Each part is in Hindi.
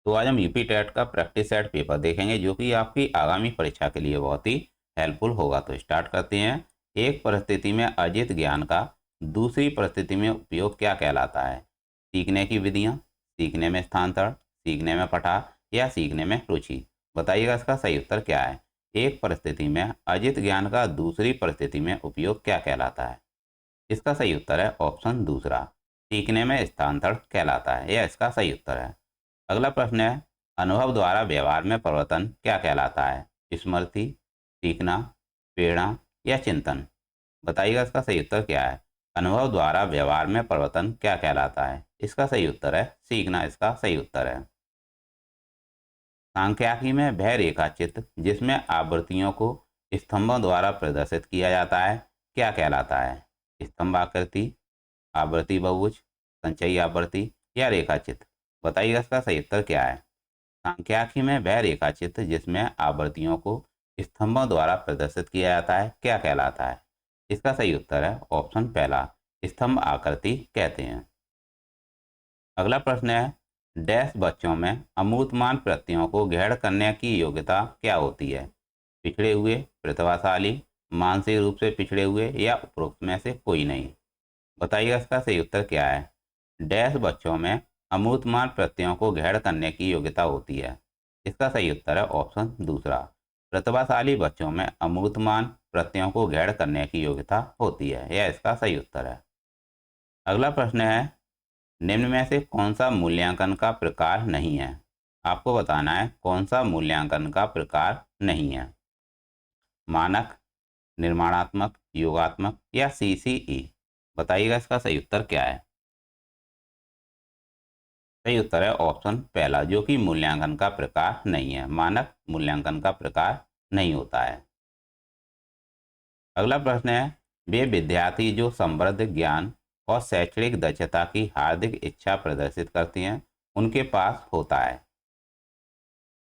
तो आज हम यूपी टेट का प्रैक्टिस सेट पेपर देखेंगे जो कि आपकी आगामी परीक्षा के लिए बहुत ही हेल्पफुल होगा। तो स्टार्ट करते हैं। एक परिस्थिति में अर्जित ज्ञान का दूसरी परिस्थिति में उपयोग क्या कहलाता है? सीखने की विधियाँ, सीखने में स्थानांतरण, सीखने में पठार या सीखने में रुचि। बताइएगा इसका सही उत्तर क्या है। एक परिस्थिति में अर्जित ज्ञान का दूसरी परिस्थिति में उपयोग क्या कहलाता है? इसका सही उत्तर है ऑप्शन दूसरा, सीखने में स्थानांतरण कहलाता है। यह इसका सही उत्तर है। अगला प्रश्न है, अनुभव द्वारा व्यवहार में परिवर्तन क्या कहलाता है? स्मृति, सीखना, प्रेरणा या चिंतन। बताइएगा इसका सही उत्तर क्या है। अनुभव द्वारा व्यवहार में परिवर्तन क्या कहलाता है? इसका सही उत्तर है सीखना, इसका सही उत्तर है। सांख्यिकी में वह रेखा चित्र जिसमें आवृत्तियों को स्तंभों द्वारा प्रदर्शित किया जाता है क्या कहलाता है? स्तंभाकृति, आवृत्ति बहुभुज, संचयी आवृत्ति या रेखा चित्र। बताइएगा इसका सही उत्तर क्या है। सांख्यिकी में वह रेखा चित्र जिसमें आवृत्तियों को स्तंभों द्वारा प्रदर्शित किया जाता है क्या कहलाता है? इसका सही उत्तर है ऑप्शन पहला, स्तंभ आकृति कहते हैं। अगला प्रश्न है, डैश बच्चों में अमूर्तमान प्रत्ययों को ग्रहण करने की योग्यता क्या होती है? पिछड़े हुए, प्रतिभाशाली, मानसिक रूप से पिछड़े हुए या उपरोक्त में से कोई नहीं। बताइएगा इसका सही उत्तर क्या है। डैश बच्चों में अमूर्तमान प्रत्ययों को ग्रहण करने की योग्यता होती है। इसका सही उत्तर है ऑप्शन दूसरा, प्रतिभाशाली बच्चों में अमूर्तमान प्रत्ययों को ग्रहण करने की योग्यता होती है। यह इसका सही उत्तर है। अगला प्रश्न है, निम्न में से कौन सा मूल्यांकन का प्रकार नहीं है? आपको बताना है कौन सा मूल्यांकन का प्रकार नहीं है। मानक, निर्माणात्मक, योगात्मक या सीसीई। बताइएगा इसका सही उत्तर क्या है। सही उत्तर है ऑप्शन पहला, जो कि मूल्यांकन का प्रकार नहीं है। मानक मूल्यांकन का प्रकार नहीं होता है। अगला प्रश्न है, वे विद्यार्थी जो समृद्ध ज्ञान और शैक्षणिक दक्षता की हार्दिक इच्छा प्रदर्शित करते हैं उनके पास होता है।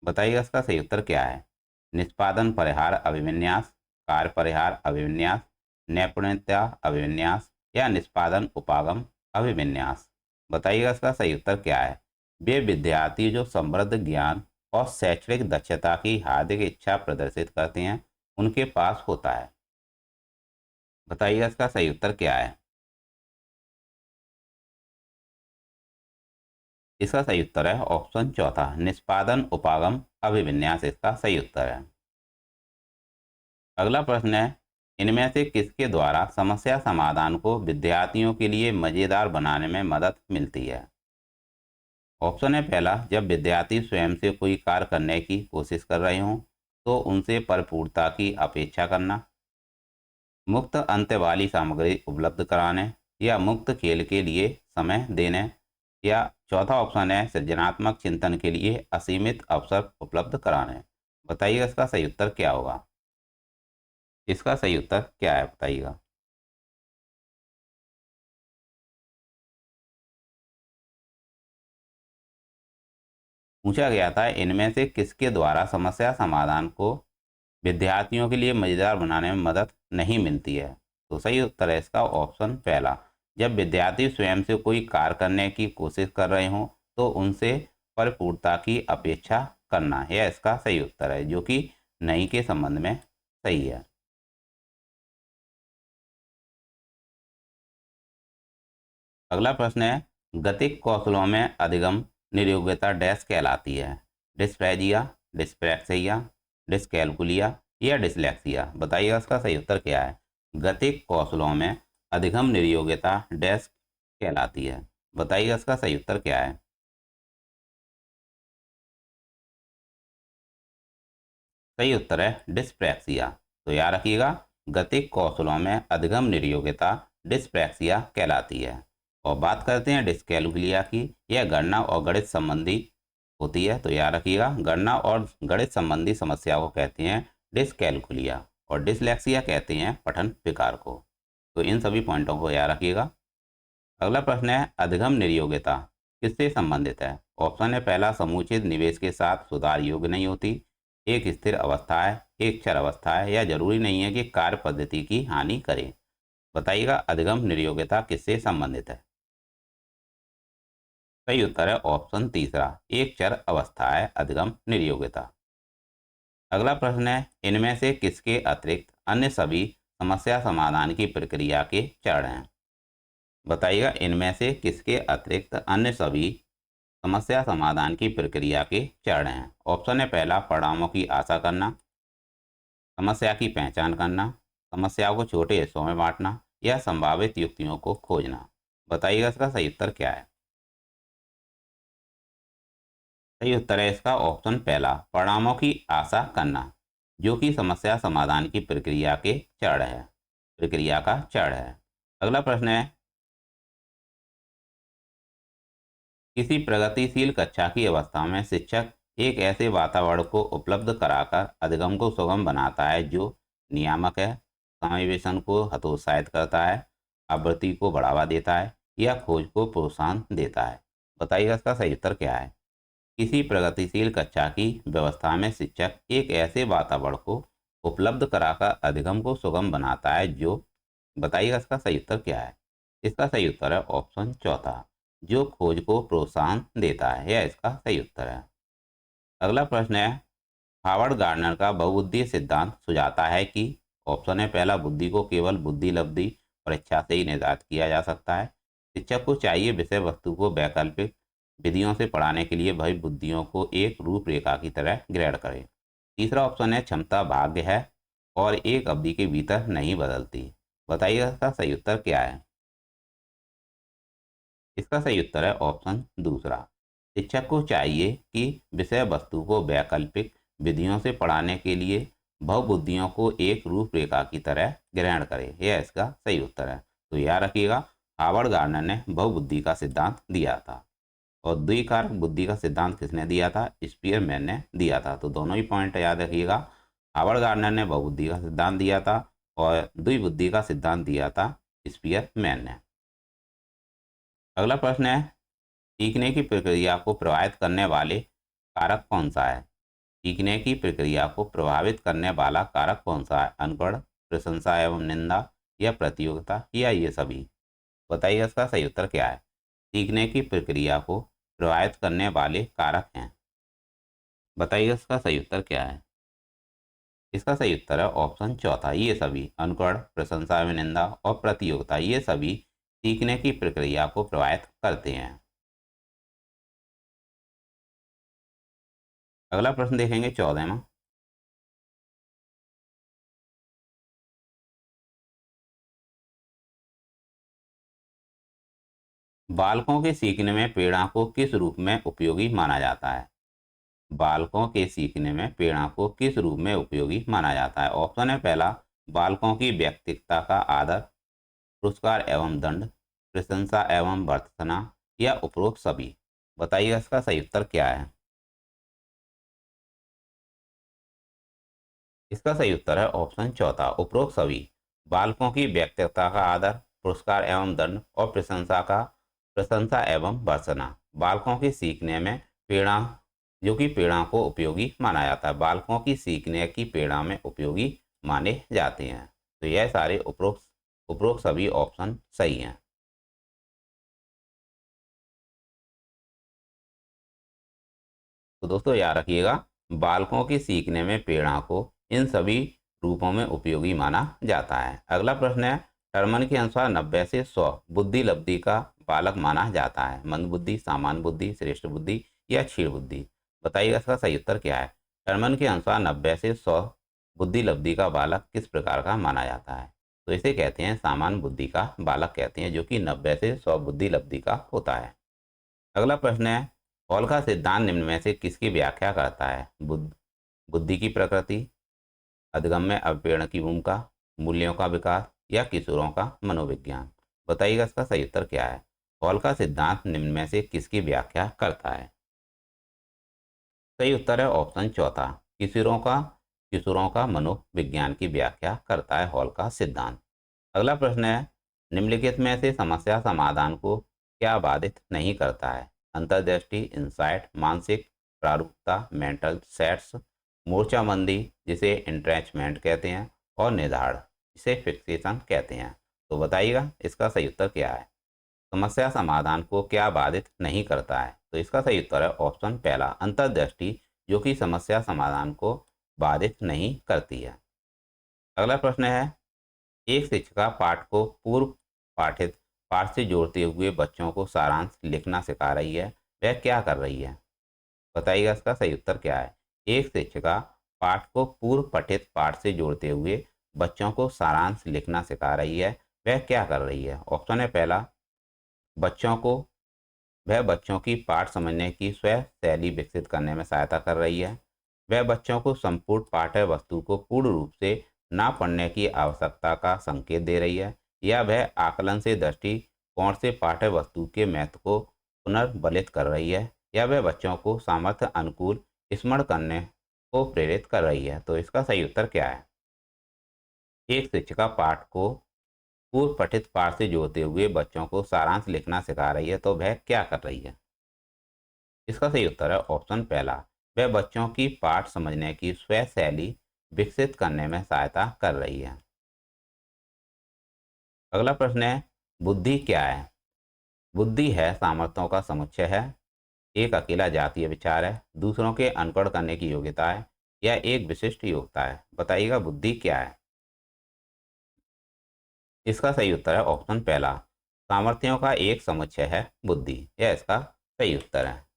बताइएगा इसका सही उत्तर क्या है। निष्पादन परिहार अभिविन्यास, कार्य परिहार अभिविन्यास, नैपुण्यता अभिविन्यास या निष्पादन उपागम अभिविन्यास। बताइएगा इसका सही उत्तर क्या है। वे विद्यार्थी जो समृद्ध ज्ञान और शैक्षणिक दक्षता की हार्दिक इच्छा प्रदर्शित करते हैं उनके पास होता है। बताइएगा इसका सही उत्तर क्या है। इसका सही उत्तर है ऑप्शन चौथा, निष्पादन उपागम अभिविन्यास इसका सही उत्तर है। अगला प्रश्न है, इनमें से किसके द्वारा समस्या समाधान को विद्यार्थियों के लिए मज़ेदार बनाने में मदद मिलती है? ऑप्शन है पहला, जब विद्यार्थी स्वयं से कोई कार्य करने की कोशिश कर रहे हों तो उनसे परिपूर्णता की अपेक्षा करना, मुक्त अंत वाली सामग्री उपलब्ध कराने या मुक्त खेल के लिए समय देने, या चौथा ऑप्शन है सृजनात्मक चिंतन के लिए असीमित अवसर उपलब्ध कराने। बताइएगा इसका सही उत्तर क्या होगा। इसका सही उत्तर क्या है बताइएगा। पूछा गया था इनमें से किसके द्वारा समस्या समाधान को विद्यार्थियों के लिए मज़ेदार बनाने में मदद नहीं मिलती है। तो सही उत्तर है इसका ऑप्शन पहला, जब विद्यार्थी स्वयं से कोई कार्य करने की कोशिश कर रहे हों तो उनसे परिपूर्णता की अपेक्षा करना। यह इसका सही उत्तर है जो कि नहीं के संबंध में सही है। अगला प्रश्न है, गतिक कौशलों में अधिगम नियोग्यता डैश कहलाती है? डिस्प्रेजिया, डिस्प्रैक्सिया, डिस्कैलकुलिया या डिसलेक्सिया। बताइएगा इसका सही उत्तर क्या है। गतिक कौशलों में अधिगम नियोग्यता डैश कहलाती है। बताइएगा इसका सही उत्तर क्या है। सही उत्तर है डिस्प्रैक्सिया। तो याद रखिएगा, गतिक कौशलों में अधिगम नियोग्यता डिस्प्रैक्सिया कहलाती है। और बात करते हैं डिस्कैलकुलिया की, यह गणना और गणित संबंधी होती है। तो याद रखिएगा, गणना और गणित संबंधी समस्या को कहते हैं डिस्कैलकुलिया और डिसलेक्सिया कहते हैं पठन विकार को। तो इन सभी पॉइंटों को याद रखिएगा। अगला प्रश्न है, अधिगम नियोग्यता किससे संबंधित है? ऑप्शन है पहला, समुचित निवेश के साथ सुधार योग्य नहीं होती, एक स्थिर अवस्था है, एक चर अवस्था है या जरूरी नहीं है कि कार्य पद्धति की हानि करे। बताइएगा अधिगम नियोग्यता किससे संबंधित है। सही उत्तर है ऑप्शन तीसरा, एक चर अवस्था है, अधिगम निर्योग्यता। अगला प्रश्न है, इनमें से किसके अतिरिक्त अन्य सभी समस्या समाधान की प्रक्रिया के चरण हैं? बताइएगा, इनमें से किसके अतिरिक्त अन्य सभी समस्या समाधान की प्रक्रिया के चरण हैं? ऑप्शन है पहला, परिणामों की आशा करना, समस्या की पहचान करना, समस्या को छोटे हिस्सों में बांटना, या संभावित युक्तियों को खोजना। बताइएगा इसका सही उत्तर क्या है? सही उत्तर है इसका ऑप्शन पहला, परिणामों की आशा करना, जो कि समस्या समाधान की प्रक्रिया के चरण है, प्रक्रिया का चरण है। अगला प्रश्न है, किसी प्रगतिशील कक्षा की अवस्था में शिक्षक एक ऐसे वातावरण को उपलब्ध कराकर अधिगम को सुगम बनाता है जो नियामक है, समावेशन को हतोत्साहित करता है, आवृत्ति को बढ़ावा देता है, या खोज को प्रोत्साहन देता है। बताइएगा इसका सही उत्तर क्या है? किसी प्रगतिशील कक्षा की व्यवस्था में शिक्षक एक ऐसे वातावरण को उपलब्ध कराकर अधिगम को सुगम बनाता है जो, बताइएगा इसका सही उत्तर क्या है? इसका सही उत्तर है ऑप्शन चौथा, जो खोज को प्रोत्साहन देता है। यह इसका सही उत्तर है। अगला प्रश्न है, हावर्ड गार्डनर का बहुबुद्धि सिद्धांत सुझाता है कि, ऑप्शन है पहला, बुद्धि को केवल बुद्धि लब्धि और इच्छा से ही निर्धारित किया जा सकता है, शिक्षक को चाहिए विषय वस्तु को वैकल्पिक विधियों से पढ़ाने के लिए वही बुद्धियों को एक रूपरेखा की तरह ग्रहण करे। तीसरा ऑप्शन है, क्षमता भाग्य है और एक अवधि के भीतर नहीं बदलती। बताइए इसका सही उत्तर क्या है? इसका सही उत्तर है ऑप्शन दूसरा, शिक्षक को चाहिए कि विषय वस्तु को वैकल्पिक विधियों से पढ़ाने के लिए बहुबुद्धियों को एक रूपरेखा की तरह ग्रहण करे। यह इसका सही उत्तर है। तो याद रखिएगा, हावर्ड गार्डनर ने बहुबुद्धि का सिद्धांत दिया था, और द्विकारक बुद्धि का सिद्धांत किसने दिया था? स्पीयरमैन ने दिया था। तो दोनों ही पॉइंट याद रखिएगा, हावर्ड गार्डनर ने बहुबुद्धि का सिद्धांत दिया था और द्विबुद्धि का सिद्धांत दिया था स्पीयरमैन ने। अगला प्रश्न है, सीखने की प्रक्रिया को प्रभावित करने वाले कारक कौन सा है? सीखने की प्रक्रिया को प्रभावित करने वाला कारक कौन सा है? अनुकरण, प्रशंसा एवं निंदा, या प्रतियोगिता, या ये सभी? बताइए इसका सही उत्तर क्या है? सीखने की प्रक्रिया को प्रभावित करने वाले कारक हैं। बताइए इसका सही उत्तर क्या है? इसका सही उत्तर है ऑप्शन चौथा, ये सभी। अनुकरण, प्रशंसा एवं निंदा और प्रतियोगिता, ये सभी सीखने की प्रक्रिया को प्रभावित करते हैं। अगला प्रश्न देखेंगे 14वां। बालकों के सीखने में प्रेरणा को किस रूप में उपयोगी माना जाता है? बालकों के सीखने में प्रेरणा को किस रूप में उपयोगी माना जाता है? ऑप्शन है पहला, बालकों की व्यक्तित्वता का आदर, पुरस्कार एवं दंड, प्रशंसा एवं भर्त्सना, या उपरोक्त सभी। बताइए इसका सही उत्तर क्या है? इसका सही उत्तर है ऑप्शन चौथा, उपरोक्त सभी। बालकों की व्यक्तित्वता का आदर, पुरस्कार एवं दंड और प्रशंसा एवं भर्त्सना बालकों के सीखने में प्रेरणा, जो कि प्रेरणा को उपयोगी माना जाता है, बालकों की सीखने की प्रेरणा में उपयोगी माने जाते हैं। तो यह सारे उपरोक्त उपरोक्त सभी ऑप्शन सही हैं। तो दोस्तों याद रखिएगा, बालकों के सीखने में प्रेरणा को इन सभी रूपों में उपयोगी माना जाता है। अगला प्रश्न है, टर्मन के अनुसार 90 से 100 बुद्धि लब्धि का बालक माना जाता है। मंद बुद्धि, सामान्य बुद्धि, श्रेष्ठ बुद्धि, या क्षीण बुद्धि? बताइएगा इसका सही उत्तर क्या है? टर्मन के अनुसार 90 से 100 बुद्धि लब्धि का बालक किस प्रकार का माना जाता है? तो इसे कहते हैं सामान्य बुद्धि का बालक कहते हैं, जो कि 90 से 100 बुद्धि लब्धि का होता है। अगला प्रश्न है, हॉल का सिद्धांत निम्न में से किसकी व्याख्या करता है? बुद्धि की प्रकृति, अधिगम में अवप्रेरण की भूमिका, मूल्यों का विकास, या किशोरों का मनोविज्ञान? बताइएगा इसका सही उत्तर क्या है? हॉल का सिद्धांत निम्न में से किसकी व्याख्या करता है? सही उत्तर है ऑप्शन चौथा, किशोरों का मनोविज्ञान की व्याख्या करता है हॉल का सिद्धांत। अगला प्रश्न है, निम्नलिखित में से समस्या समाधान को क्या बाधित नहीं करता है? अंतर्दृष्टि, इंसाइट, मानसिक प्रारूपता, मेंटल सेट्स, मोर्चाबंदी जिसे इंट्रेंचमेंट कहते हैं, और निर्धारण जिसे फिक्सेशन कहते हैं। तो बताइएगा इसका सही उत्तर क्या है? समस्या समाधान को क्या बाधित नहीं करता है? तो इसका सही उत्तर है ऑप्शन पहला, अंतर्दृष्टि, जो कि समस्या समाधान को बाधित नहीं करती है। अगला प्रश्न है, एक शिक्षिका पाठ को पूर्व पाठित पाठ से जोड़ते हुए बच्चों को सारांश लिखना सिखा रही है, वह क्या कर रही है? बताइएगा इसका सही उत्तर क्या है। एक शिक्षिका पाठ को पूर्व पठित पाठ से जोड़ते हुए बच्चों को सारांश लिखना सिखा रही है, वह क्या कर रही है? ऑप्शन है पहला, बच्चों को वह बच्चों की पाठ समझने की स्वयं शैली विकसित करने में सहायता कर रही है। वह बच्चों को संपूर्ण पाठ्य वस्तु को पूर्ण रूप से ना पढ़ने की आवश्यकता का संकेत दे रही है, या वह आकलन से दृष्टिकोण से पाठ्य वस्तु के महत्व को पुनर्बलित कर रही है, या वह बच्चों को सामर्थ्य अनुकूल स्मरण करने को प्रेरित कर रही है। तो इसका सही उत्तर क्या है? एक शिक्षिका पाठ को पूर्व पठित पाठ से जोड़ते हुए बच्चों को सारांश लिखना सिखा रही है, तो वह क्या कर रही है? इसका सही उत्तर है ऑप्शन पहला, वह बच्चों की पाठ समझने की स्वयं शैली विकसित करने में सहायता कर रही है। अगला प्रश्न है, बुद्धि क्या है? बुद्धि है सामर्थ्यों का समुच्चय है, एक अकेला जातीय विचार है, दूसरों के अनुकरण करने की योग्यता है, या एक विशिष्ट योग्यता है? बताइएगा बुद्धि क्या है? इसका सही उत्तर है ऑप्शन पहला, सामर्थ्यों का एक समुच्चय है बुद्धि, यह इसका सही उत्तर है।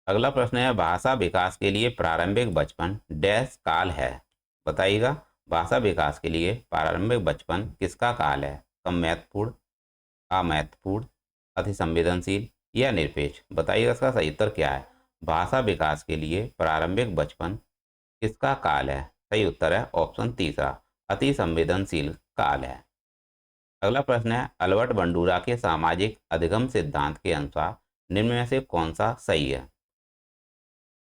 अगला प्रश्न है, भाषा विकास के लिए प्रारंभिक बचपन डैश काल है? बताइएगा भाषा विकास के लिए प्रारंभिक बचपन किसका काल है? कम महत्वपूर्ण, अमहत्वपूर्ण, अति संवेदनशील, या निरपेक्ष? बताइएगा इसका सही उत्तर क्या है? भाषा विकास के लिए प्रारंभिक बचपन किसका काल है? सही उत्तर है ऑप्शन तीसरा, अति संवेदनशील काल है। अगला प्रश्न है, अल्बर्ट बंडूरा के सामाजिक अधिगम सिद्धांत के अनुसार निम्न में से कौन सा सही है?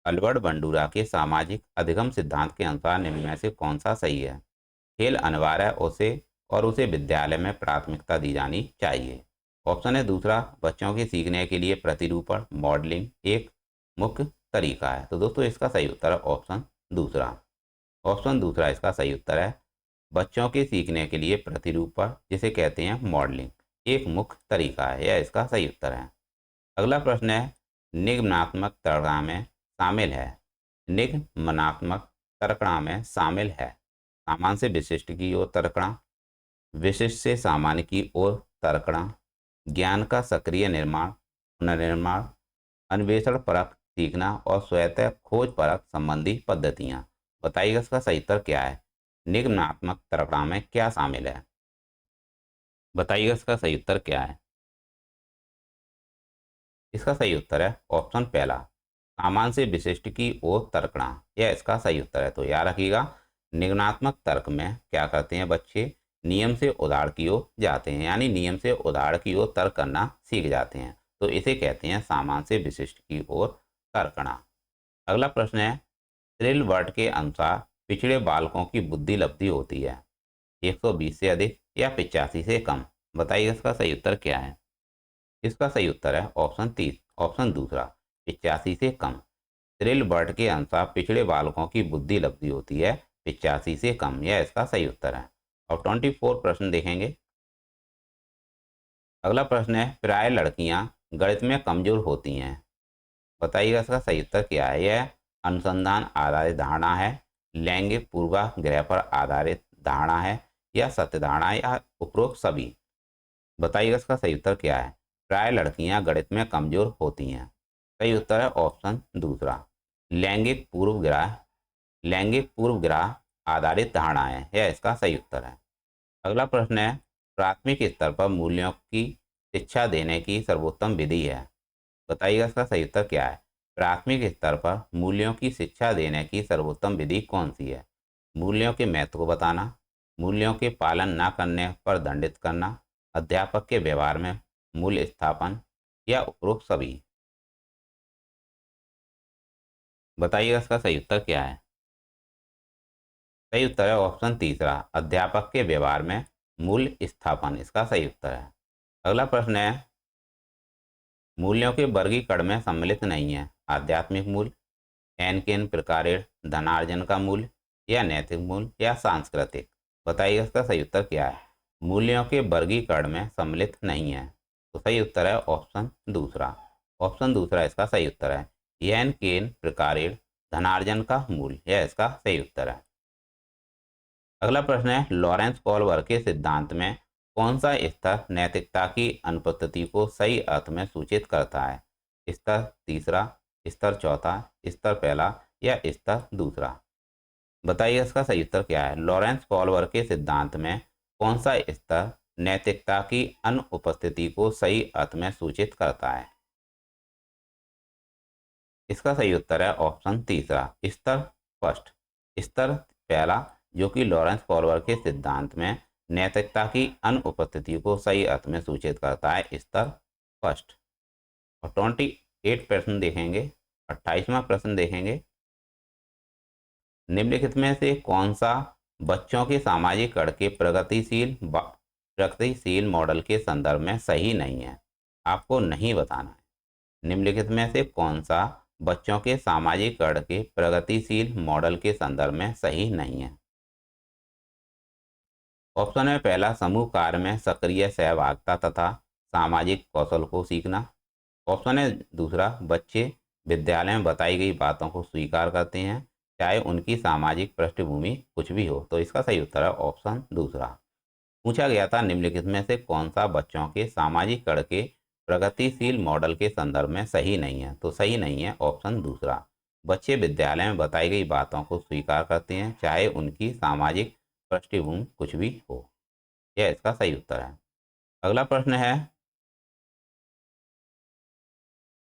अल्बर्ट बंडूरा के सामाजिक अधिगम सिद्धांत के अनुसार निम्न में से कौन सा सही है? खेल अनिवार्य उसे और उसे विद्यालय में प्राथमिकता दी जानी चाहिए। ऑप्शन है दूसरा, बच्चों के सीखने के लिए प्रतिरूपण मॉडलिंग एक मुख्य तरीका है। तो दोस्तों इसका सही उत्तर है ऑप्शन दूसरा। ऑप्शन दूसरा इसका सही उत्तर है, बच्चों के सीखने के लिए प्रतिरूपण जिसे कहते हैं मॉडलिंग एक मुख्य तरीका है, यह इसका सही उत्तर है। अगला प्रश्न है, निगमनात्मक तर्कणा में शामिल है? निगमनात्मक तर्कणा में शामिल है सामान्य से विशिष्ट की ओर तर्कणा, विशिष्ट से सामान्य की ओर तर्कणा, ज्ञान का सक्रिय निर्माण पुनर्निर्माण, अन्वेषण परक सीखना और स्वतः खोज परक संबंधी पद्धतियाँ। बताइएगा इसका सही उत्तर क्या है? निगमनात्मक तर्कणा में क्या शामिल है? बताइएगा इसका सही उत्तर क्या है? इसका सही उत्तर है ऑप्शन पहला, सामान्य से विशिष्ट की ओर तर्कणा, यह इसका सही उत्तर है। तो याद रखिएगा, निगमनात्मक तर्क में क्या करते हैं बच्चे? नियम से उदाहरण की ओर जाते हैं, यानी नियम से उदाहरण की ओर तर्क करना सीख जाते हैं, तो इसे कहते हैं सामान्य से विशिष्ट की ओर तर्कणा। अगला प्रश्न है, थ्रिल वर्ड के अनुसार पिछड़े बालकों की बुद्धि लब्धि होती है 120 से अधिक या 85 से कम? बताइए इसका सही उत्तर क्या है? इसका सही उत्तर है ऑप्शन दूसरा, 85 से कम। थ्रिल बर्ड के अनुसार पिछड़े बालकों की बुद्धि लब्धि होती है 85 से कम, यह इसका सही उत्तर है। और 24 प्रश्न देखेंगे। अगला प्रश्न है, प्राय लड़कियां गणित में कमजोर होती हैं, बताइएगा इसका सही उत्तर क्या है? यह अनुसंधान आधारित धारणा है, लैंगिक पूर्वाग्रह पर आधारित धारणा है, या सत्य धारणा, या उपरोक्त सभी? बताइएगा इसका सही उत्तर क्या है? प्राय लड़कियां गणित में कमजोर होती हैं। सही उत्तर है ऑप्शन दूसरा, लैंगिक पूर्वग्रह, लैंगिक पूर्वग्रह आधारित धारणाएं, यह इसका सही उत्तर है। अगला प्रश्न है, प्राथमिक स्तर पर मूल्यों की शिक्षा देने की सर्वोत्तम विधि है, बताइएगा इसका सही उत्तर क्या है? प्राथमिक स्तर पर मूल्यों की शिक्षा देने की सर्वोत्तम विधि कौन सी है? मूल्यों के महत्व को बताना, मूल्यों के पालन न करने पर दंडित करना, अध्यापक के व्यवहार में मूल्य स्थापन, या उपरोक्त सभी? बताइएगा इसका सही उत्तर क्या है? सही उत्तर है ऑप्शन तीसरा, अध्यापक के व्यवहार में मूल्य स्थापन, इसका सही उत्तर है। अगला प्रश्न है, मूल्यों के वर्गीकरण में सम्मिलित नहीं है आध्यात्मिक मूल्य, एन के एन प्रकारेण धनार्जन का मूल्य, या नैतिक मूल्य, या सांस्कृतिक? बताइएगा इसका सही उत्तर क्या है? मूल्यों के वर्गीकरण में सम्मिलित नहीं है। तो सही उत्तर है ऑप्शन दूसरा। ऑप्शन दूसरा इसका सही उत्तर है। येन केन प्रकारेण धनार्जन का मूल, यह इसका सही उत्तर है। अगला प्रश्न है, लॉरेंस कॉल्वर के सिद्धांत में कौन सा स्तर नैतिकता की अनुपस्थिति को सही अर्थ में सूचित करता है? स्तर तीसरा, स्तर चौथा, स्तर पहला या स्तर दूसरा? बताइए इसका सही उत्तर क्या है। लॉरेंस कॉल्वर के सिद्धांत में कौन सा स्तर नैतिकता की अनुपस्थिति को सही अर्थ में सूचित करता है? इसका सही उत्तर है ऑप्शन तीसरा, स्तर फर्स्ट। स्तर पहला जो कि लॉरेंस कॉल्वर के सिद्धांत में नैतिकता की अनुपस्थिति को सही अर्थ में सूचित करता है, स्तर फर्स्ट। और 28 प्रश्न देखेंगे। 28वां प्रश्न देखेंगे, निम्नलिखित में से कौन सा बच्चों के सामाजिकरण के प्रगतिशील मॉडल के संदर्भ में सही नहीं है? आपको नहीं बताना है। निम्नलिखित में से कौन सा बच्चों के सामाजिकरण के प्रगतिशील मॉडल के संदर्भ में सही नहीं है? ऑप्शन है पहला, समूह कार्य में सक्रिय सहभागिता तथा सामाजिक कौशल को सीखना। ऑप्शन है दूसरा, बच्चे विद्यालय में बताई गई बातों को स्वीकार करते हैं चाहे उनकी सामाजिक पृष्ठभूमि कुछ भी हो। तो इसका सही उत्तर है ऑप्शन दूसरा। पूछा गया था निम्नलिखित में से कौन सा बच्चों के सामाजिकरण के प्रगतिशील मॉडल के संदर्भ में सही नहीं है? तो सही नहीं है ऑप्शन दूसरा। बच्चे विद्यालय में बताई गई बातों को स्वीकार करते हैं चाहे उनकी सामाजिक पृष्ठभूमि कुछ भी हो, यह इसका सही उत्तर है। अगला प्रश्न है,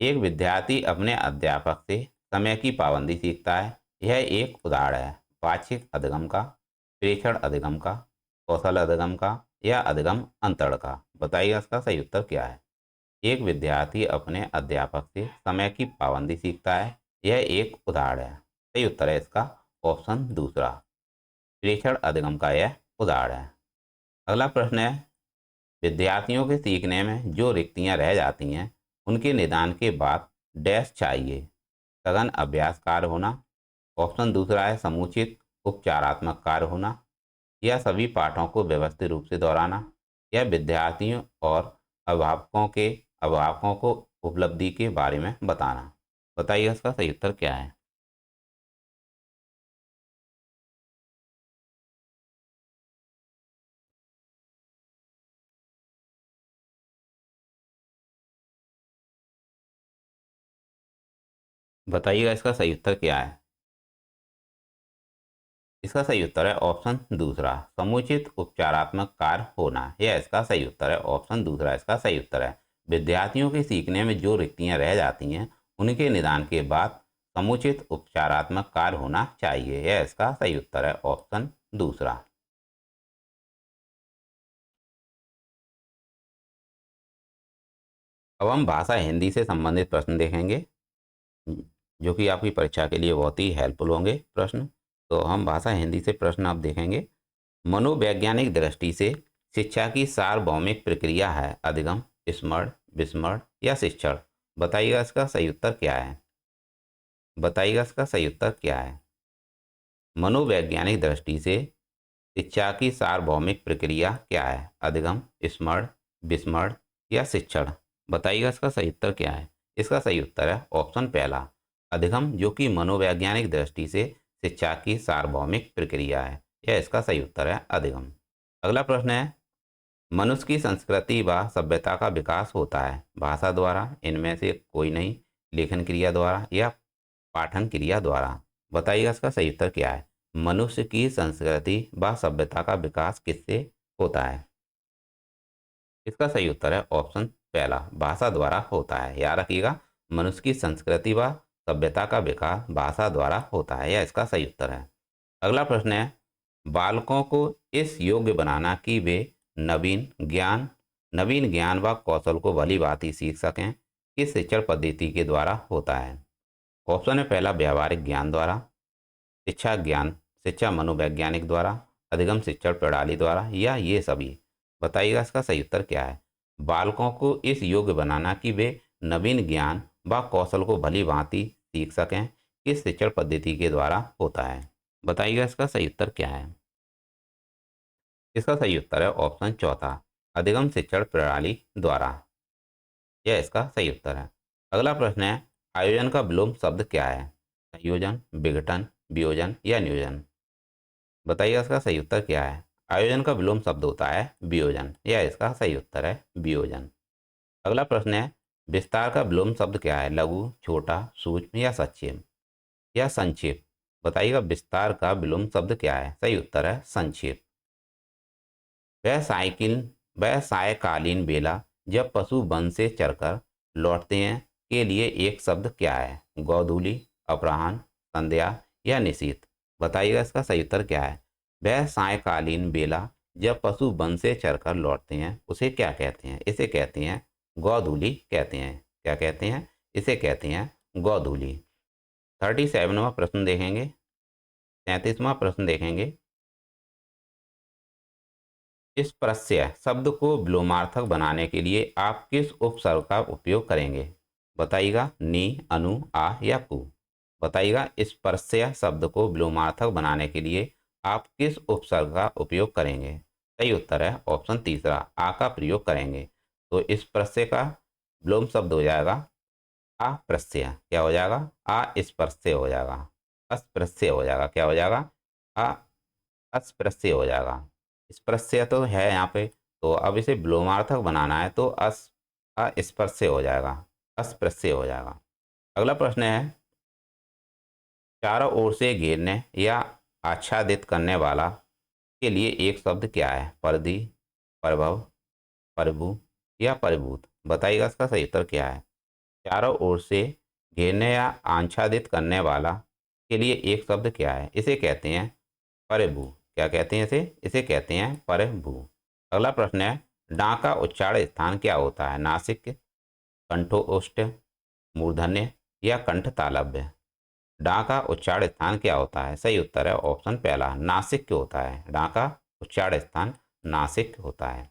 एक विद्यार्थी अपने अध्यापक से समय की पाबंदी सीखता है। यह एक उदाहरण है वाचिक अधिगम का, प्रेक्षण अधिगम का, कौशल अधिगम का या अधिगम अंतरण का। बताइए इसका सही उत्तर क्या है। एक विद्यार्थी अपने अध्यापक से समय की पाबंदी सीखता है, यह एक उदाहरण है। सही उत्तर है इसका ऑप्शन दूसरा, प्रेक्षण अधिगम का यह उदाहरण है। अगला प्रश्न है, विद्यार्थियों के सीखने में जो रिक्तियां रह जाती हैं उनके निदान के बाद डैश चाहिए। सघन अभ्यास कार्य होना, ऑप्शन दूसरा है समुचित उपचारात्मक कार्य होना, या सभी पाठों को व्यवस्थित रूप से दोहराना, या विद्यार्थियों और अभिभावकों को उपलब्धि के बारे में बताना। बताइए इसका सही उत्तर क्या है। बताइएगा इसका सही उत्तर क्या है। इसका सही उत्तर है ऑप्शन दूसरा, समुचित उपचारात्मक कार्य होना। यह इसका सही उत्तर है ऑप्शन दूसरा, इसका सही उत्तर है। विद्यार्थियों के सीखने में जो रिक्तियां रह जाती हैं उनके निदान के बाद समुचित उपचारात्मक कार्य होना चाहिए। यह इसका सही उत्तर है ऑप्शन दूसरा। अब हम भाषा हिंदी से संबंधित प्रश्न देखेंगे जो कि आपकी परीक्षा के लिए बहुत ही हेल्पफुल होंगे प्रश्न। तो हम भाषा हिंदी से प्रश्न आप देखेंगे। मनोवैज्ञानिक दृष्टि से शिक्षा की सार्वभौमिक प्रक्रिया है अधिगम, स्मरण, विस्मरण या शिक्षण। बताइएगा इसका सही उत्तर क्या है। बताइएगा इसका सही उत्तर क्या है। मनोवैज्ञानिक दृष्टि से शिक्षा की सार्वभौमिक प्रक्रिया क्या है अधिगम, स्मरण, विस्मरण या शिक्षण। बताइएगा इसका सही उत्तर क्या है। इसका सही उत्तर है ऑप्शन पहला, अधिगम, जो कि मनोवैज्ञानिक दृष्टि से शिक्षा की सार्वभौमिक प्रक्रिया है। यह इसका सही उत्तर है अधिगम। अगला प्रश्न है, मनुष्य की संस्कृति व सभ्यता का विकास होता है भाषा द्वारा, इनमें से कोई नहीं, लेखन क्रिया द्वारा या पाठन क्रिया द्वारा। बताइएगा इसका सही उत्तर क्या है। मनुष्य की संस्कृति व सभ्यता का विकास किससे होता है। इसका सही उत्तर है ऑप्शन पहला, भाषा द्वारा होता है। याद रखिएगा, मनुष्य की संस्कृति व सभ्यता का विकास भाषा द्वारा होता है। यह इसका सही उत्तर है। अगला प्रश्न है, बालकों को इस योग्य बनाना कि वे नवीन ज्ञान व कौशल को भली भांति सीख सकें किस शिक्षण पद्धति के द्वारा होता है। ऑप्शन है पहला, व्यावहारिक ज्ञान द्वारा, शिक्षा मनोवैज्ञानिक द्वारा, अधिगम शिक्षण प्रणाली द्वारा या ये सभी। बताइएगा इसका सही उत्तर क्या है। बालकों को इस योग्य बनाना कि वे नवीन ज्ञान व कौशल को भली भांति सीख सकें किस शिक्षण पद्धति के द्वारा होता है। बताइएगा इसका सही उत्तर क्या है। इसका सही उत्तर है ऑप्शन चौथा, अधिगम शिक्षण प्रणाली द्वारा। यह इसका सही उत्तर है। अगला प्रश्न है, आयोजन का विलोम शब्द क्या है? संयोजन, विघटन, वियोजन या नियोजन? बताइए इसका सही उत्तर क्या है। आयोजन का विलोम शब्द होता है वियोजन। यह इसका सही उत्तर है वियोजन। अगला प्रश्न है, विस्तार का विलोम शब्द क्या है? लघु, छोटा, सूक्ष्म या सक्षेप या संक्षेप? बताइएगा विस्तार का विलोम शब्द क्या है? सही उत्तर है संक्षेप। वह साइकिल वह सायकालीन बेला जब पशु वन से चरकर लौटते हैं के लिए एक शब्द क्या है? गोधूली, अपराह्न, संध्या या निशीथ? बताइएगा इसका सही उत्तर क्या है। वह सायकालीन बेला जब पशु वन से चरकर लौटते हैं उसे क्या कहते हैं? इसे कहते हैं गोधूली कहते हैं। क्या कहते हैं? इसे कहते हैं गोधूली। 37वां प्रश्न देखेंगे। 37वां प्रश्न देखेंगे। इस प्रत्यय शब्द को विलोमार्थक बनाने के लिए आप किस उपसर्ग का उपयोग करेंगे? बताइएगा नी, अनु, आ या कु? बताइएगा इस प्रत्यय शब्द को विलोमार्थक बनाने के लिए आप किस उपसर्ग का उपयोग करेंगे? सही उत्तर है ऑप्शन तीसरा, आ का प्रयोग करेंगे। तो इस प्रत्यय का विलोम शब्द हो जाएगा अप्रत्यय। क्या हो जाएगा? अस्पृश्य हो जाएगा। अस्पृश्य हो जाएगा। क्या हो जाएगा? अ अस्पृश्य हो जाएगा। स्पृश्य तो है यहाँ पे, तो अब इसे विलोमार्थक बनाना है तो अस्पृश्य हो जाएगा। अस्पृश्य हो जाएगा। अगला प्रश्न है, चारों ओर से घेरने या आच्छादित करने वाला के लिए एक शब्द क्या है? परिधि, प्रभव, प्रभु या परिभूत? बताइएगा इसका सही उत्तर क्या है। चारों ओर से घेरने या आच्छादित करने वाला के लिए एक शब्द क्या है? इसे कहते हैं परिभू। क्या कहते हैं इसे? इसे कहते हैं परिभू। अगला प्रश्न है, डा का उच्चारण स्थान क्या होता है? नासिक, कंठोष्ठ, मूर्धन्य या कंठ तालव्य? डा का उच्चारण स्थान क्या होता है? सही उत्तर है ऑप्शन पहला, नासिक होता है। डा का उच्चारण स्थान नासिक होता है।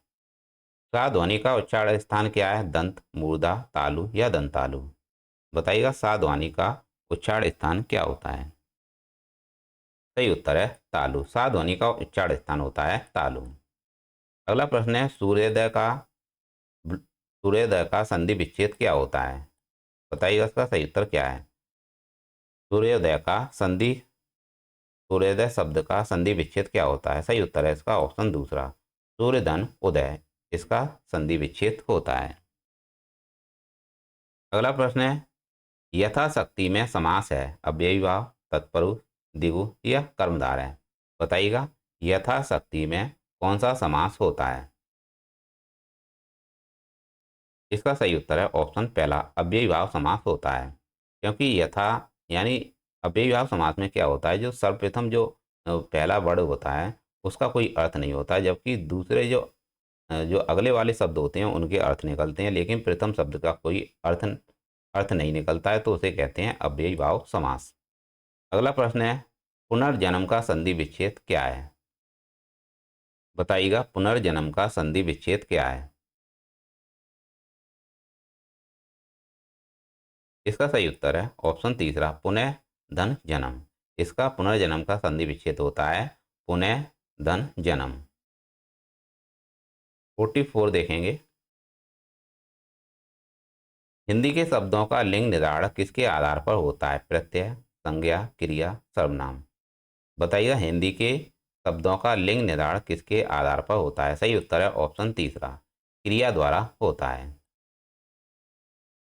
सा ध्वनि का उच्चारण स्थान क्या है? दंत, मूर्धा, तालु या दंतालु? बताइएगा सा ध्वनि का उच्चारण स्थान क्या होता है? सही उत्तर है तालु। सा ध्वनि का उच्चारण स्थान होता है तालु। अगला प्रश्न है, सूर्योदय का संधि विच्छेद क्या होता है? बताइएगा इसका सही उत्तर क्या है। सूर्योदय का संधि सूर्योदय शब्द का संधि विच्छेद क्या होता है? सही उत्तर है इसका ऑप्शन दूसरा, सूर्यधन उदय। इसका संधि विच्छेद होता है। अगला प्रश्न है, यथाशक्ति में समास है अव्ययी भाव, तत्पुरुष, द्विगु या कर्मधारय? बताइएगा यथाशक्ति में कौन सा समास होता है? इसका सही उत्तर है ऑप्शन पहला, अव्ययी भाव समास होता है। क्योंकि यथा यानी अव्ययी भाव समास में क्या होता है, जो सर्वप्रथम जो पहला वर्ड होता है उसका कोई अर्थ नहीं होता, जबकि दूसरे जो अगले वाले शब्द होते हैं उनके अर्थ निकलते हैं, लेकिन प्रथम शब्द का कोई अर्थ नहीं निकलता है, तो उसे कहते हैं अव्ययी भाव समास। अगला प्रश्न है, पुनर्जन्म का संधि विच्छेद क्या है? बताइएगा पुनर्जन्म का संधि विच्छेद क्या है? इसका सही उत्तर है ऑप्शन तीसरा, पुनः धन जन्म। इसका पुनर्जन्म का संधि विच्छेद होता है पुनः धन जन्म। 44 देखेंगे। हिंदी के शब्दों का लिंग निर्धारण किसके आधार पर होता है? प्रत्यय, संज्ञा, क्रिया, सर्वनाम? बताइएगा हिंदी के शब्दों का लिंग निर्धारण किसके आधार पर होता है? सही उत्तर है ऑप्शन तीसरा, क्रिया द्वारा होता है।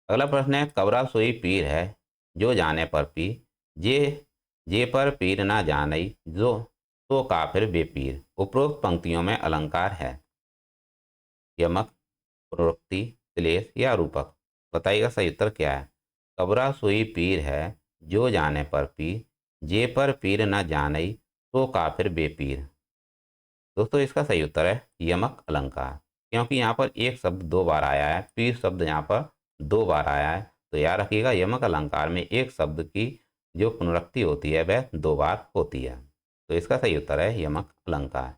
अगला प्रश्न है, कबरा सोई पीर है जो जाने पर पी, जे जे पर पीर ना जाने जो तो काफिर बेपीर? उपरोक्त पंक्तियों में अलंकार है यमक, पुनरुक्ति, श्लेष या रूपक? बताइएगा सही उत्तर क्या है। कबरा सोई पीर है जो जाने पर पीर, जे पर पीर न जाने तो काफिर बेपीर? दोस्तों इसका सही उत्तर है यमक अलंकार, क्योंकि यहाँ पर एक शब्द दो बार आया है, पीर शब्द यहाँ पर दो बार आया है, तो याद रखिएगा यमक अलंकार में एक शब्द की जो पुनरुक्ति होती है वह दो बार होती है, तो इसका सही उत्तर है यमक अलंकार।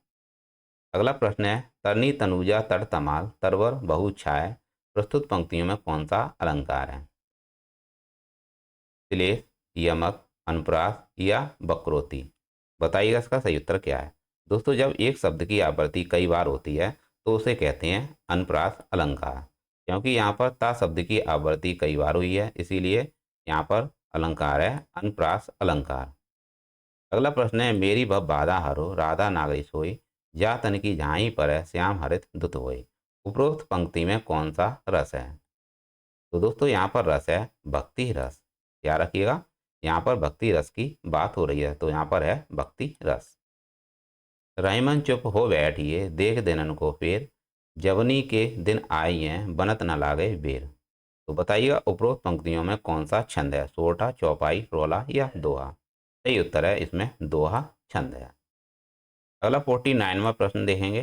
अगला प्रश्न है, तरनी तनुजा तर तमाल तरवर बहु छाय प्रस्तुत पंक्तियों में कौन सा अलंकार है? श्लेष, यमक, अनुप्रास या वक्रोति? बताइएगा इसका सही उत्तर क्या है। दोस्तों जब एक शब्द की आवृत्ति कई बार होती है तो उसे कहते हैं अनुप्रास अलंकार। क्योंकि यहाँ पर ता शब्द की आवृत्ति कई बार हुई है, इसीलिए यहाँ पर अलंकार है अनुप्रास अलंकार। अगला प्रश्न है, मेरी भव बाधा हरो राधा नागरी सोई, जा तन की झाई पर है श्याम हरित दुत होई। उपरोक्त पंक्ति में कौन सा रस है? तो दोस्तों यहाँ पर रस है भक्ति रस। क्या रखिएगा, यहाँ पर भक्ति रस की बात हो रही है, तो यहाँ पर है भक्ति रस। रहीमन चुप हो बैठिए देख दिनन को फेर, जवनी के दिन आई हैं बनत न लागे बेर। तो बताइएगा उपरोक्त पंक्तियों में कौन सा छंद है? सोरठा, चौपाई, रोला या दोहा? सही उत्तर है इसमें दोहा छंद है। अगला 49वां प्रश्न देखेंगे।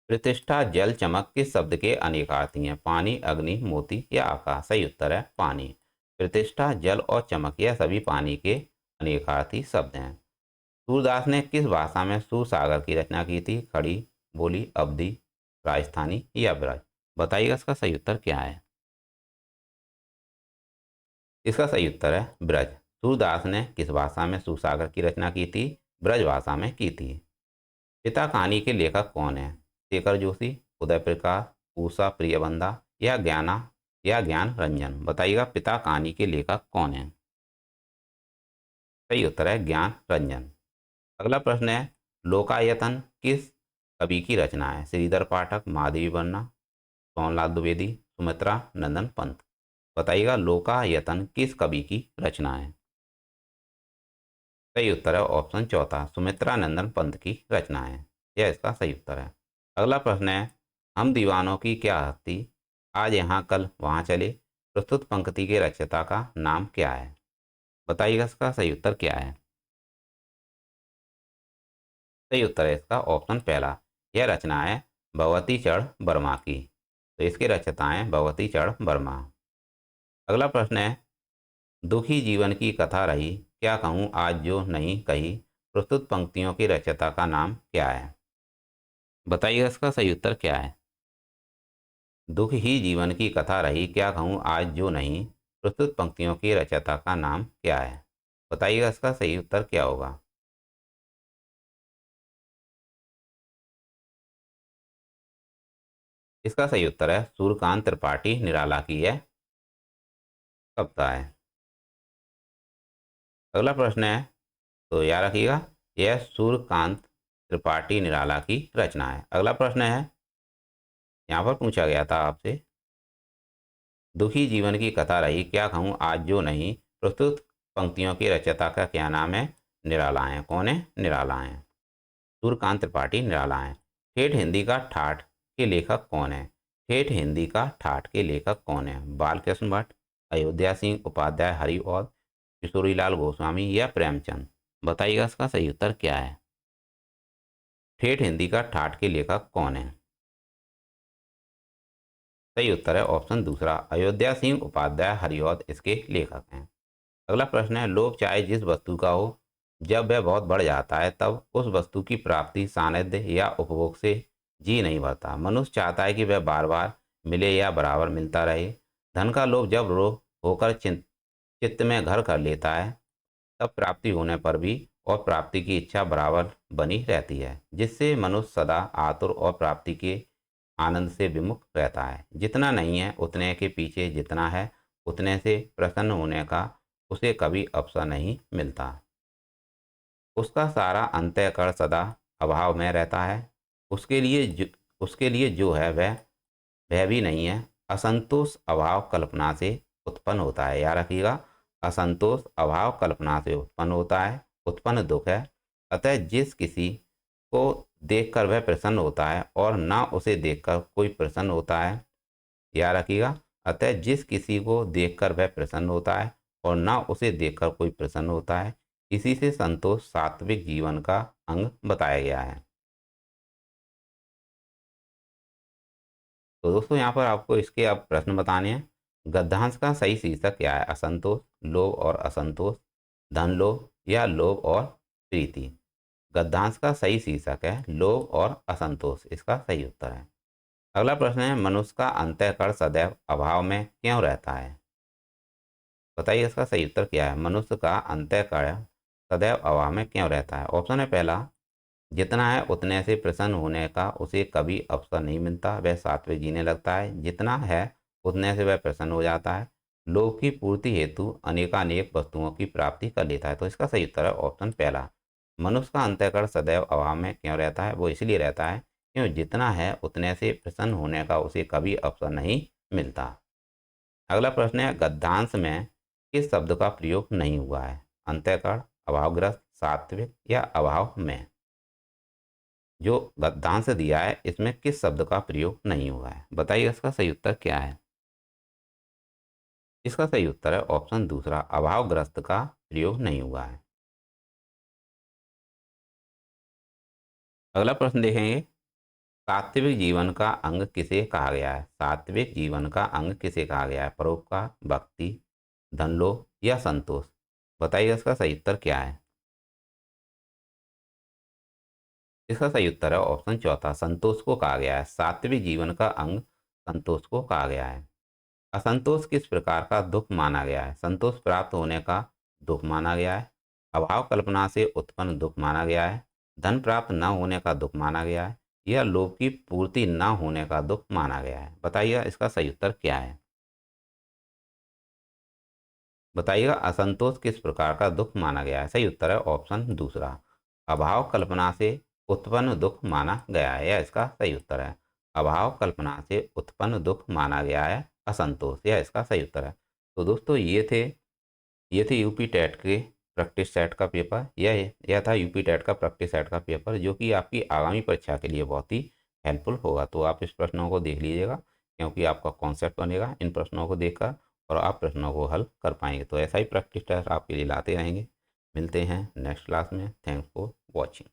प्रतिष्ठा जल चमक किस शब्द के अनेकार्थी हैं? पानी, अग्नि, मोती या आकाश? सही उत्तर है पानी। प्रतिष्ठा, जल और चमक यह सभी पानी के अनेकार्थी शब्द हैं। सूरदास ने किस भाषा में सूरसागर की रचना की थी? खड़ी, बोली, अवधी, राजस्थानी या ब्रज? बताइएगा इसका सही उत्तर क्या है। इसका सही उत्तर है ब्रज। सूरदास ने किस भाषा में सूरसागर की रचना की थी? ब्रज भाषा में की थी। पिता कहानी के लेखक कौन है? शेखर जोशी, उदय प्रकाश, उषा प्रियबंधा या ज्ञान रंजन? बताइएगा पिता कहानी के लेखक कौन है। सही उत्तर है ज्ञान रंजन। अगला प्रश्न है, लोकायतन किस कवि की रचना है? श्रीधर पाठक, महादेवी वर्मा, सोनलाल द्विवेदी, सुमित्रा नंदन पंत? बताइएगा लोकायतन किस कवि की रचना है। सही उत्तर है ऑप्शन चौथा, सुमित्रा नंदन पंत की रचना है। यह इसका सही उत्तर है। अगला प्रश्न है, हम दीवानों की क्या हस्ती, आज यहाँ कल वहाँ चले। प्रस्तुत पंक्ति के रचयिता का नाम क्या है? बताइएगा इसका सही उत्तर क्या है। सही उत्तर है इसका ऑप्शन पहला, यह रचना है भगवती चरण वर्मा की। तो इसके रचयिता हैं भगवती चरण वर्मा। अगला प्रश्न है, दुखी जीवन की कथा रही, क्या कहूँ आज जो नहीं कही। प्रस्तुत पंक्तियों की रचयिता का नाम क्या है? बताइएगा इसका सही उत्तर क्या है। दुख ही जीवन की कथा रही, क्या कहूँ आज जो नहीं। प्रस्तुत पंक्तियों की रचयिता का नाम क्या है? बताइएगा इसका सही उत्तर क्या होगा। इसका सही उत्तर है सूर्यकांत त्रिपाठी निराला की यह कविता है। अगला प्रश्न है, तो याद रखिएगा यह सूर्यकांत त्रिपाठी निराला की रचना है। अगला प्रश्न है, यहाँ पर पूछा गया था आपसे, दुखी जीवन की कथा रही, क्या कहूँ आज जो नहीं। प्रस्तुत पंक्तियों की रचयिता का क्या नाम है? निराला है। कौन है? निराला है। सूर्यकांत त्रिपाठी निराला है। ठेठ हिंदी का ठाठ के लेखक कौन है? ठेठ हिंदी का ठाठ के लेखक कौन है? बालकृष्ण भट्ट, अयोध्या सिंह उपाध्याय, हरिऔध, किशोरीलाल गोस्वामी या प्रेमचंद? बताइएगा इसका सही उत्तर क्या है। ठेठ हिंदी का ठाठ के लेखक कौन है? सही उत्तर है ऑप्शन दूसरा, अयोध्या सिंह उपाध्याय, हरिऔध इसके लेखक हैं। अगला प्रश्न है, लोभ चाहे जिस वस्तु का हो, जब वह बहुत बढ़ जाता है तब उस वस्तु की प्राप्ति, सानिध्य या उपभोग से जी नहीं भरता। मनुष्य चाहता है कि वह बार बार मिले या बराबर मिलता रहे। धन का लोभ जब रोग होकर चित्त में घर कर लेता है, तब प्राप्ति होने पर भी और प्राप्ति की इच्छा बराबर बनी रहती है, जिससे मनुष्य सदा आतुर और प्राप्ति के आनंद से विमुख रहता है। जितना नहीं है उतने के पीछे जितना है उतने से प्रसन्न होने का उसे कभी अवसर नहीं मिलता। उसका सारा अंतःकरण सदा अभाव में रहता है। उसके लिए जो है वह भी नहीं है। असंतोष अभाव कल्पना से उत्पन्न होता है। याद रखिएगा, असंतोष अभाव कल्पना से उत्पन्न होता है, उत्पन्न दुख है। अतः जिस किसी को देखकर वह प्रसन्न होता है और ना उसे देखकर कोई प्रसन्न होता है। याद रखिएगा, अतः जिस किसी को देखकर वह प्रसन्न होता है और ना उसे देखकर कोई प्रसन्न होता है, इसी से संतोष सात्विक जीवन का अंग बताया गया है। तो दोस्तों यहाँ पर आपको इसके अब प्रश्न बताने हैं। गद्यांश का सही शीर्षक क्या है? असंतोष, लोभ और असंतोष, धन लोभ या लोभ और प्रीति? गद्यांश का सही शीर्षक है लोभ और असंतोष, इसका सही उत्तर है। अगला प्रश्न है, मनुष्य का अंतःकरण सदैव अभाव में क्यों रहता है? बताइए इसका सही उत्तर क्या है। मनुष्य का अंतःकरण सदैव अभाव में क्यों रहता है? ऑप्शन है पहला, जितना है उतने से प्रसन्न होने का उसे कभी अवसर नहीं मिलता, वह सात्विक जीने लगता है। जितना है उतने से वह प्रसन्न हो जाता है। लोभ की पूर्ति हेतु अनेकानेक वस्तुओं की प्राप्ति कर लेता है। तो इसका सही उत्तर है ऑप्शन पहला। मनुष्य का अंतःकरण सदैव अभाव में क्यों रहता है? वो इसलिए रहता है क्यों जितना है उतने से प्रसन्न होने का उसे कभी अवसर नहीं मिलता। अगला प्रश्न है, गद्यांश में किस शब्द का प्रयोग नहीं हुआ है? अंतःकरण, अभावग्रस्त, सात्विक या अभाव में? जो गद्यांश दिया है इसमें किस शब्द का प्रयोग नहीं हुआ है? बताइए इसका सही उत्तर क्या है? इसका सही उत्तर है ऑप्शन दूसरा, अभावग्रस्त का प्रयोग नहीं हुआ है। अगला प्रश्न देखेंगे, सात्विक जीवन का अंग किसे कहा गया है? सात्विक जीवन का अंग किसे कहा गया है? परोपकार, भक्ति, धन लोभ या संतोष? बताइए इसका सही उत्तर क्या है? इसका सही उत्तर है ऑप्शन चौथा, संतोष को कहा गया है। सात्विक जीवन का अंग संतोष को कहा गया है। असंतोष किस प्रकार का दुख माना गया है? संतोष प्राप्त होने का दुख माना गया है, अभाव कल्पना से उत्पन्न दुख माना गया है, धन प्राप्त न होने का दुख माना गया है या लोभ की पूर्ति न होने का दुख माना गया है? बताइएगा इसका सही उत्तर क्या है? बताइएगा असंतोष किस प्रकार का दुख माना गया है? सही उत्तर है ऑप्शन दूसरा, अभाव कल्पना से उत्पन्न दुख माना गया है। यह इसका सही उत्तर है, अभाव कल्पना से उत्पन्न दुख माना गया है असंतोष। यह इसका सही उत्तर है। तो दोस्तों ये थे यूपी टेट के प्रैक्टिस सेट का पेपर। यह था यूपी टेट का प्रैक्टिस सेट का पेपर, जो कि आपकी आगामी परीक्षा के लिए बहुत ही हेल्पफुल होगा। तो आप इस प्रश्नों को देख लीजिएगा, क्योंकि आपका कॉन्सेप्ट बनेगा इन प्रश्नों को देखकर और आप प्रश्नों को हल कर पाएंगे। तो ऐसा ही प्रैक्टिस टेस्ट आपके लिए लाते रहेंगे। मिलते हैं नेक्स्ट क्लास में। Thanks for watching.